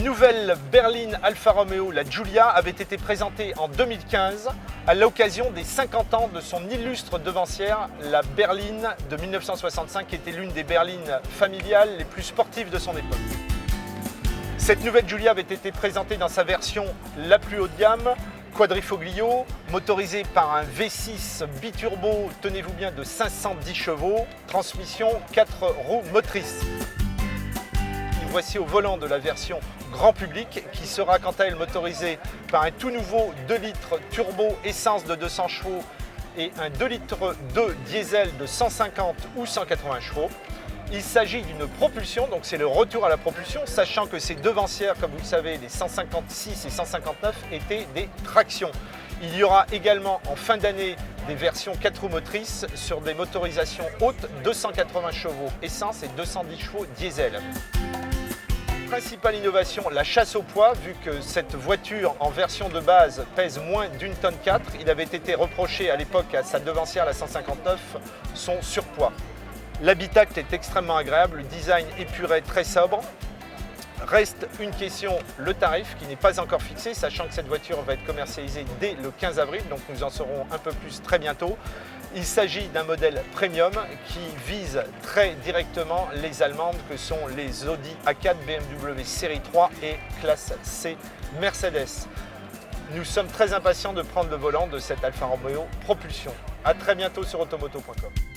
nouvelle berline Alfa Romeo, la Giulia, avait été présentée en 2015 à l'occasion des 50 ans de son illustre devancière, la berline de 1965, qui était l'une des berlines familiales les plus sportives de son époque. Cette nouvelle Giulia avait été présentée dans sa version la plus haut de gamme, quadrifoglio, motorisée par un V6 biturbo, tenez-vous bien, de 510 chevaux, transmission 4 roues motrices. Voici au volant de la version grand public qui sera quant à elle motorisée par un tout nouveau 2 litres turbo essence de 200 chevaux et un 2 litres 2 diesel de 150 ou 180 chevaux. Il s'agit d'une propulsion, donc c'est le retour à la propulsion, sachant que ces devancières, comme vous le savez, les 156 et 159 étaient des tractions. Il y aura également en fin d'année des versions 4 roues motrices sur des motorisations hautes, 280 chevaux essence et 210 chevaux diesel. Principale innovation, la chasse au poids, vu que cette voiture en version de base pèse moins d'une tonne 4, il avait été reproché à l'époque à sa devancière, la 159, son surpoids. L'habitacle est extrêmement agréable, le design épuré, très sobre. Reste une question, le tarif qui n'est pas encore fixé, sachant que cette voiture va être commercialisée dès le 15 avril, donc nous en saurons un peu plus très bientôt. Il s'agit d'un modèle premium qui vise très directement les allemandes que sont les Audi A4, BMW série 3 et classe C Mercedes. Nous sommes très impatients de prendre le volant de cette Alfa Romeo Propulsion. A très bientôt sur automoto.com.